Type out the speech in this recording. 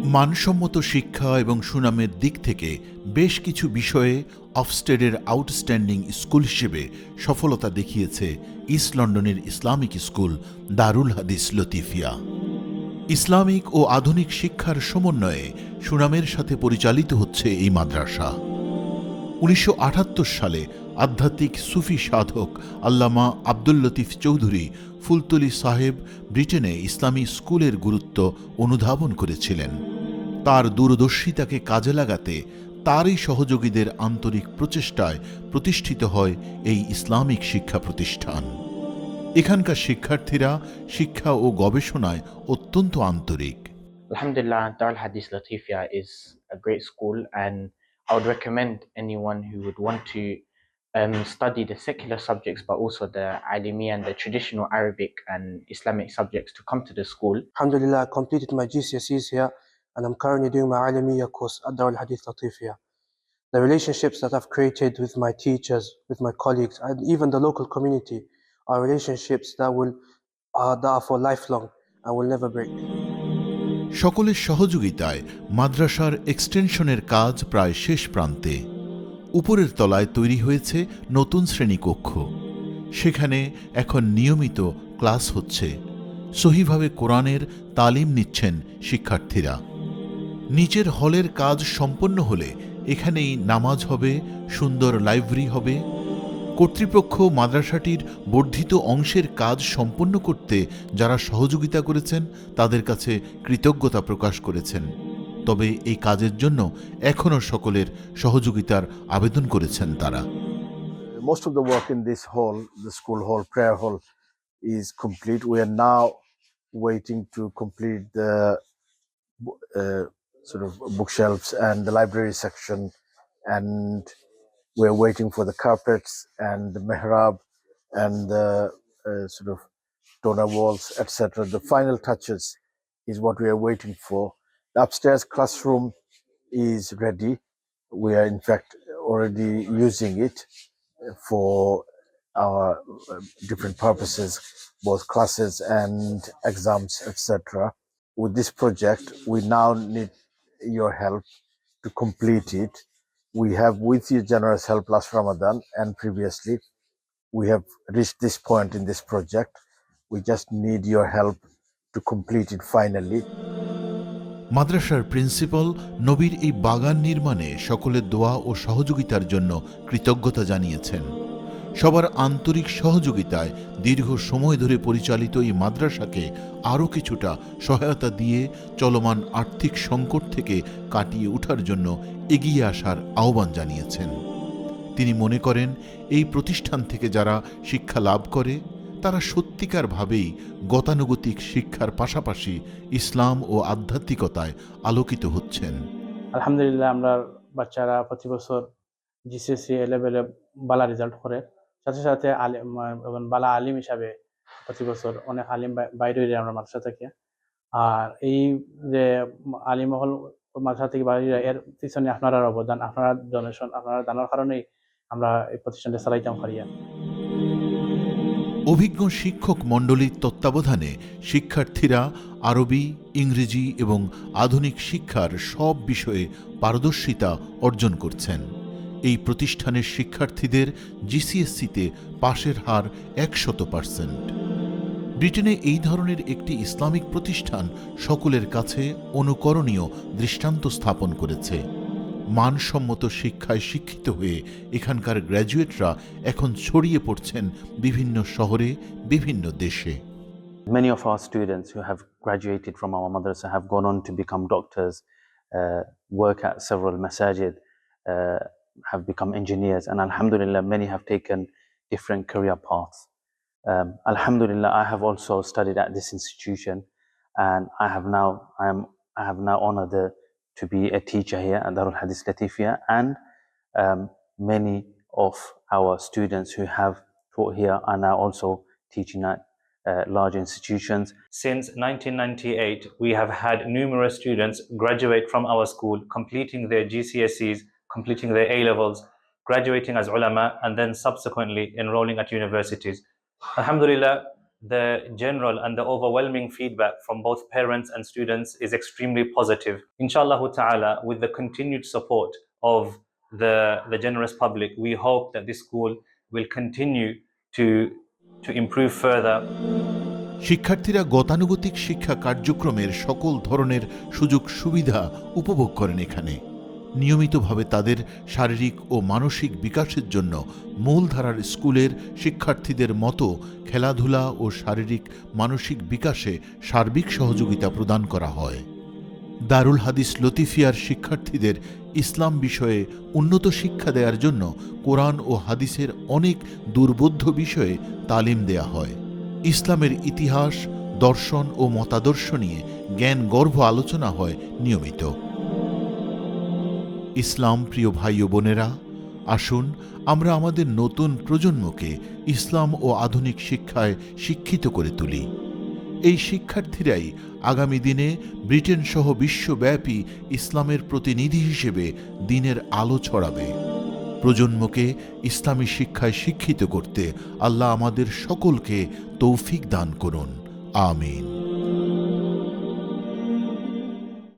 মানসম্মত শিক্ষা এবং সুনামের দিক থেকে বেশ কিছু বিষয়ে অফস্টেডের আউটস্ট্যান্ডিং স্কুল হিসেবে সফলতা দেখিয়েছে ইস্ট লন্ডনের ইসলামিক স্কুল দারুল হাদিস লতিফিয়া। ইসলামিক ও আধুনিক শিক্ষার সমন্বয়ে সুনামের সাথে পরিচালিত হচ্ছে এই মাদ্রাসা। ১৯৭৮ সালে আধ্যাত্মিক সুফি সাধক আল্লামা আব্দুল লতিফ চৌধুরী ফুলতলি সাহেব ব্রিটেনে ইসলামী স্কুলের গুরুত্ব অনুধাবন করেছিলেন। তার দূরদর্শিতাকে কাজে লাগাতে তারই সহযোগীদের আন্তরিক প্রচেষ্টায় প্রতিষ্ঠিত হয় এই ইসলামিক শিক্ষা প্রতিষ্ঠান। এখানকার শিক্ষার্থীরা শিক্ষা ও গবেষণায় অত্যন্ত আন্তরিক। Alhamdulillah, Darul Hadith Latifia is a great school, and I would recommend anyone who would want to study the secular subjects but also the Alimi and the traditional Arabic and Islamic subjects to come to the school. Alhamdulillah, I completed my GCSEs here and I'm currently doing my Alamiya course at Darul Hadith Latifia. The relationships that I've created with my teachers, with my colleagues, and even the local community are relationships that are for lifelong and will never break. সকলের সহযোগিতায় মাদ্রাসার এক্সটেনশনের কাজ প্রায় শেষ প্রান্তে। উপরের তলায় তৈরি হয়েছে নতুন শ্রেণীকক্ষ। সেখানে এখন নিয়মিত ক্লাস হচ্ছে। সহিভাবে কোরআনের তালিম নিচ্ছেন শিক্ষার্থীরা। নিচের হলের কাজ সম্পন্ন হলে এখানেই নামাজ হবে, সুন্দর লাইব্রেরি হবে। কর্তৃপক্ষ মাদ্রাসাটির বর্ধিত অংশের কাজ সম্পন্ন করতে যারা সহযোগিতা করেছেন তাদের কাছে কৃতজ্ঞতা প্রকাশ করেছেন। তবে এই কাজের জন্য এখনও সকলের সহযোগিতার আবেদন করেছেন তারা। Most of the work in this hall, the school hall, prayer hall, is complete. We are now waiting to complete the sort of bookshelves and the library section, and we're waiting for the carpets and the mihrab and the sort of donor walls, etc. The final touches is what we are waiting for. The upstairs classroom is ready. We are in fact already using it for our different purposes, both classes and exams, etc. With this project, we now need your help to complete it. We have, with your generous help last Ramadan and previously, we have reached this point in this project. We just need your help to complete it finally. মাদ্রাসার principal নবীর এই বাগান নির্মাণে সকলের দোয়া ও সহযোগিতার জন্য কৃতজ্ঞতা জানিয়েছেন। সবার আন্তরিক সহযোগিতায় দীর্ঘ সময় ধরে পরিচালিত এই মাদ্রাসাকে আরও কিছুটা সহায়তা দিয়ে চলমান আর্থিক সংকট থেকে কাটিয়ে ওঠার জন্য এগিয়ে আসার আহ্বান জানিয়েছেন। তিনি মনে করেন এই প্রতিষ্ঠান থেকে যারা শিক্ষা লাভ করে তারা সত্যিকারভাবেই গতানুগতিক শিক্ষার পাশাপাশি ইসলাম ও আধ্যাত্মিকতায় আলোকিত হচ্ছেন। আলহামদুলিল্লাহ, আমরা বাচ্চারা প্রতি বছর জিসিএসসি লেভেলে বালা রেজাল্ট করে, সাথে সাথে বালা আলিম হিসাবে প্রতি বছর অনেক আলিম বাইরে আমরা মাদ্রাসা থেকে। আর এই যে আলিম মহল মাদ্রাসা থেকে বাইরে, এর পিছনে আপনারা অবদান, আপনারা ডোনেশন, আপনারা দানের কারণেই আমরা এই প্রতিষ্ঠানটা চালাইতাম পারিয়া। অভিজ্ঞ শিক্ষক মণ্ডলীর তত্ত্বাবধানে শিক্ষার্থীরা আরবি, ইংরেজি এবং আধুনিক শিক্ষার সব বিষয়ে পারদর্শিতা অর্জন করছেন। এই প্রতিষ্ঠানের শিক্ষার্থীদের জিসিএসসিতে পাশের হার ১০০%। ব্রিটেনে এই ধরনের একটি ইসলামিক প্রতিষ্ঠান সকলের কাছে অনুকরণীয় দৃষ্টান্ত স্থাপন করেছে। মানসম্মত শিক্ষায় শিক্ষিত হয়ে এখানকার গ্র্যাজুয়েটরা এখন ছড়িয়ে পড়ছেন বিভিন্ন শহরে, বিভিন্ন দেশে। Many of our students who have graduated from our madrasa have gone on to become doctors, work at several masajid, have become engineers, and alhamdulillah, many have taken different career paths. Alhamdulillah, I have also studied at this institution, and I have now honored to be a teacher here at Darul Hadith Latifia, and many of our students who have taught here are now also teaching at large institutions. Since 1998, we have had numerous students graduate from our school, completing their GCSEs, completing their A-levels, graduating as ulama, and then subsequently enrolling at universities. Alhamdulillah, the general and the overwhelming feedback from both parents and students is extremely positive. Inshallah ta'ala, with the continued support of the generous public, we hope that this school will continue to improve further. শিক্ষার্থীরা গতানুগতিক শিক্ষা কার্যক্রমের সকল ধরনের সুযোগ সুবিধা উপভোগ করেন এখানে। নিয়মিতভাবে তাদের শারীরিক ও মানসিক বিকাশের জন্য মূলধারার স্কুলের শিক্ষার্থীদের মতো খেলাধুলা ও শারীরিক মানসিক বিকাশে সার্বিক সহযোগিতা প্রদান করা হয়। দারুল হাদিস লতিফিয়ার শিক্ষার্থীদের ইসলাম বিষয়ে উন্নত শিক্ষা দেওয়ার জন্য কোরআন ও হাদিসের অনেক দুর্বোধ্য বিষয়ে তালিম দেয়া হয়। ইসলামের ইতিহাস, দর্শন ও মতাদর্শ নিয়ে জ্ঞানগর্ভ আলোচনা হয় নিয়মিত। ইসলাম প্রিয় ভাই ও বোনেরা, আসুন আমরা আমাদের নতুন প্রজন্মকে ইসলাম ও আধুনিক শিক্ষায় শিক্ষিত করে তুলি। এই শিক্ষার্থীরাই আগামী দিনে ব্রিটেন সহ বিশ্বব্যাপী ইসলামের প্রতিনিধি হিসেবে দিনের আলো ছড়াবে। প্রজন্মকে ইসলামী শিক্ষায় শিক্ষিত করতে আল্লাহ আমাদের সকলকে তৌফিক দান করুন। আমিন।